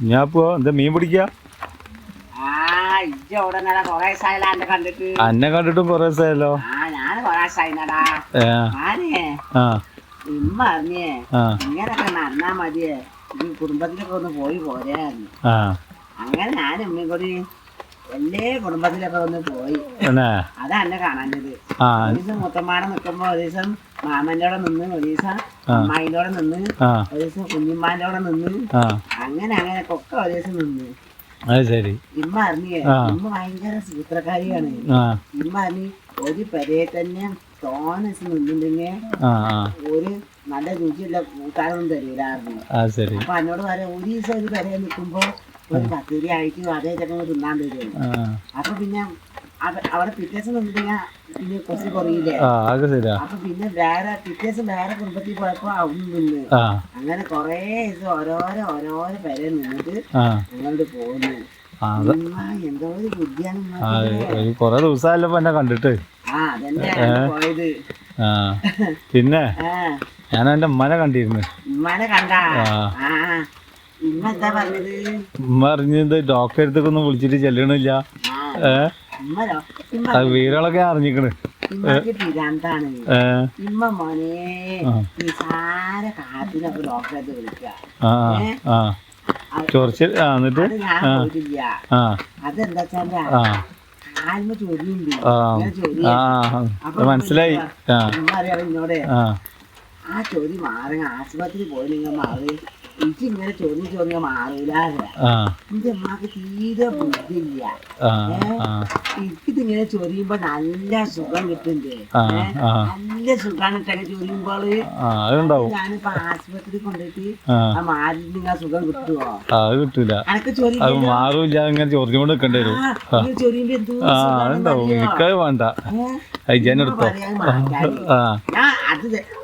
ഞാൻ പോ എന്താ മീൻ പിടിക്കാ? അന്നെ കണ്ടിട്ടും കൊറേ ദിവസമായല്ലോ. ഇങ്ങനൊക്കെ നടന്നാ മതിയേ, കുടുംബത്തിലൊക്കെ ഒന്ന് പോയി പോരായിരുന്നു. അങ്ങനെ ഞാനും ഉമ്മയും കൂടി എല്ലാ കുടുംബത്തിലൊക്കെ ഒന്ന് പോയി. അതാ എന്നെ കാണാഞ്ഞത്. ഒരു ദിവസം മുത്തമ്മാടെ നിക്കുമ്പോ ഒരു ദിവസം മാമന്റെ കൂടെ നിന്ന്, ഒരു ദിവസം അമ്മായിന്റെ കൂടെ നിന്ന്, ഒരു ദിവസം കുഞ്ഞിമ്മാന്റെ കൂടെ നിന്ന്, അങ്ങനെ ഒക്കെ ഒരു ദിവസം നിന്ന്. ശരി. ഇമ്മ അറിഞ്ഞേ, ഇമ്മ ഭയങ്കര സൂത്രക്കാരിയാണ്. ഇമ്മ അറിഞ്ഞ് ഒരു പെരയെ തന്നെ തോനെ ദിവസം നിന്നിട്ടുണ്ടെങ്കിൽ ഒരു നല്ല രുചിയുള്ള കൂട്ടാനൊന്നും തരൂലായിരുന്നു. അപ്പൊ എന്നോട് പറയാം, ഒരു ദിവസം ഒരു പെരയെ നിൽക്കുമ്പോ ഒരു പത്തിരി ആയിട്ട് അതേ തന്നെ തിന്നാൻ തരും. അപ്പൊ പിന്നെ അവിടെ പിറ്റേസം നിന്നിട്ടുണ്ടെങ്കിൽ പിന്നെ കുറച്ച് കുറയില്ലേ. അപ്പൊ പിന്നെ വേറെ പിറ്റേസം വേറെ കുടുംബത്തിൽ പോയപ്പോ അവിടെ നിന്ന് അങ്ങനെ കൊറേ ദിവസം ഓരോരോ പെര നിന്നിട്ട് ഞങ്ങളോട് പോകുന്നു. എന്തോ ഒരു ബുദ്ധിയാണ് കൊറേ ദിവസമല്ലോ എന്നെ കണ്ടിട്ട്. അതന്നെ പോയത്. പിന്നെ ഞാൻ എന്റെ ഉമ്മനെ കണ്ടിരുന്നു. ഉമ്മാനെ കണ്ടാ? ഉമ്മ എന്താ പറഞ്ഞത്? ഉമ്മ അറിഞ്ഞത് ഡോക്ടറെ അടുത്തൊക്കെ ഒന്നും വിളിച്ചിട്ട് ചെല്ലണില്ല. വീടുകളൊക്കെ അറിഞ്ഞിക്കണ്. ഇമ്മ മോനെ നിസാര കാര്യത്തിനൊക്കെ ഡോക്ടറെ വിളിക്കുക. ചൊറിച്ചിൽ എന്നിട്ട് അതെന്താ വെച്ചാ കാലിന് ചൊരിയുണ്ട്. മനസ്സിലായി. ഉമ്മ അറിയാം എന്നോട് ആ ചൊരി മാറി ആശുപത്രി പോയി നിങ്ങൾ മാറി. എനിക്ക് ഇങ്ങനെ ചൊറിഞ്ഞ മാറൂല. എന്റെ അമ്മക്ക് തീരെ ബുദ്ധിയില്ല. എനിക്കിതിങ്ങനെ ചൊരിയുമ്പോ നല്ല സുഖം കിട്ടുന്നുണ്ട്. നല്ല സുഖാണ് ഇട്ടൊക്കെ ചൊരിയുമ്പോള്. ഞാനിപ്പോ ആശുപത്രി കൊണ്ടുപോയിട്ട് ആ മാറിൽ നിങ്ങൾ സുഖം കിട്ടുവോ? കിട്ടൂല. എനിക്ക് ചൊറിയുമ്പോ വേണ്ട.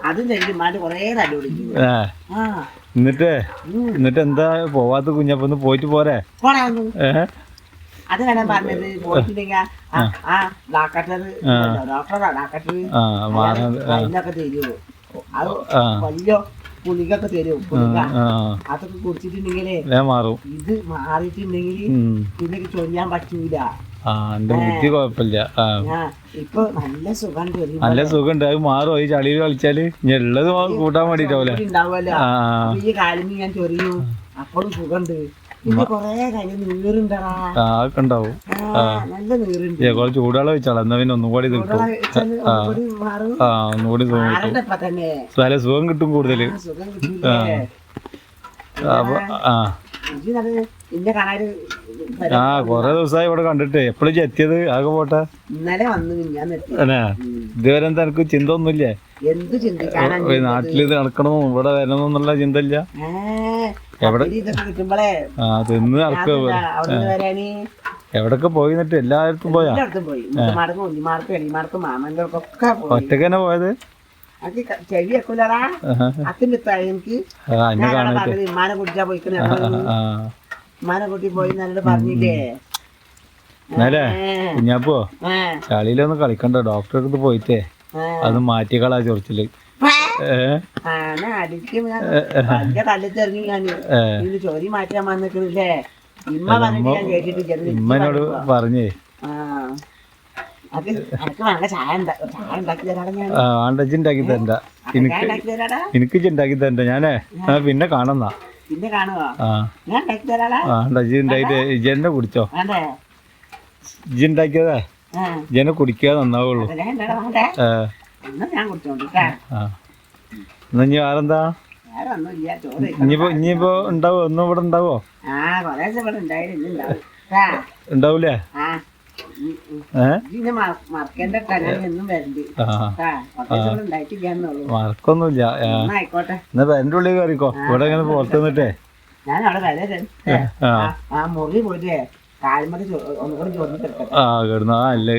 അത് നെല്ലുമാണ്ട് കൊറേ തല പിടിക്കും. എന്നിട്ട് എന്താ പോവാത്ത കുഞ്ഞപ്പൊന്ന് പോയിട്ട് പോരെ? അത് വേണം പറഞ്ഞത്. പോയിട്ടുണ്ടെങ്കിൽ ഡോക്ടറൊക്കെ തരുമോ? അത് വലിയ പുളികൊക്കെ തരും. അതൊക്കെ കുടിച്ചിട്ടുണ്ടെങ്കിലേ മാറും. ഇത് മാറിയിട്ടുണ്ടെങ്കിൽ പിന്നെ ചൊല്ലാൻ പറ്റൂല. ബുദ്ധി കുഴപ്പമില്ല. ഇപ്പൊ നല്ല സുഖം, നല്ല സുഖമുണ്ട്. അത് മാറും. ഈ ചളിയിൽ കളിച്ചാല് ഉള്ളത് കൂട്ടാൻ വേണ്ടിട്ടാവൂല. ഈ കാലിന് ഞാൻ ചൊറിയൂ, അപ്പോഴും സുഖമുണ്ട്. പിന്നെ കൊറേ കാര്യം നീറുണ്ടാ ഉണ്ടാവും. നല്ല നീറുണ്ട്. കുറച്ച് ചൂടുവെള്ളം വെച്ചാളാ, എന്നാ പിന്നെ ഒന്നും കൂടി നിൽക്കും. ഒന്നുകൂടി നല്ല സുഖം കിട്ടും കൂടുതല്. കൊറേ ദിവസമായി ഇവിടെ കണ്ടിട്ട്. എപ്പോഴും എത്തിയത് ആകെ പോട്ടെ. ഇന്നലെ വന്നു ഞാൻ. ഇതുവരെ എന്താ എനിക്ക് ചിന്ത ഒന്നുമില്ലേ? എന്ത് ചിന്തിക്കാനാ? നാട്ടിൽ ഇത് നടക്കണോ ഇവിടെ വരണമെന്നുള്ള ചിന്ത ഇല്ല. എവിടെ തിന്ന് നടക്കുക. എവിടൊക്കെ പോയി എന്നിട്ട് എല്ലായിടത്തും പോയാ? ഒറ്റക്ക് തന്നെ പോയത്? ചെവി വെക്കൂലടാ. അത്തിന്റെ എനിക്ക് ഇമ്മാനെ കുടിച്ചാ പോയിക്കണേ. ഇമ്മാനെ കുട്ടി പോയി എന്നോട് പറഞ്ഞില്ലേ? കുഞ്ഞാപ്പോ ചളിയിലൊന്നും കളിക്കണ്ട. ഡോക്ടറെ അടുത്ത് പോയിട്ടേ അത് മാറ്റിക്കളാ ചൊറിച്ചില്. ചോരി മാറ്റാൻ വന്നിട്ടില്ലേ? ഇമ്മനോട് പറഞ്ഞേ ഉണ്ടാക്കി തരണ്ട. എനിക്ക് ഉണ്ടാക്കി തരണ്ട. ഞാനേ പിന്നെ കാണുന്ന ഇജന്നെ കുടിച്ചോ. ഇജുണ്ടാക്കിയതാ ഇജന്നെ കുടിക്കാതെ നന്നാവുള്ളൂ. എന്നാ ഇനി വേറെന്താ? ഇനിയിപ്പോ ഉണ്ടാവോ? ഒന്നും ഇവിടെ ഉണ്ടാവോ? ഉണ്ടാവൂലേ? മറക്കൊന്നുമില്ല. എന്നാ എന്റെ ഉള്ളിൽ കയറിക്കോ. ഇവിടെ ഇങ്ങനെ പുറത്ത് നിന്നിട്ടേ മുറി പോയിട്ടേ കാൽമ ഒന്നുകൂടി ചോദിച്ചിട്ട് കിടന്നാ അല്ലേ.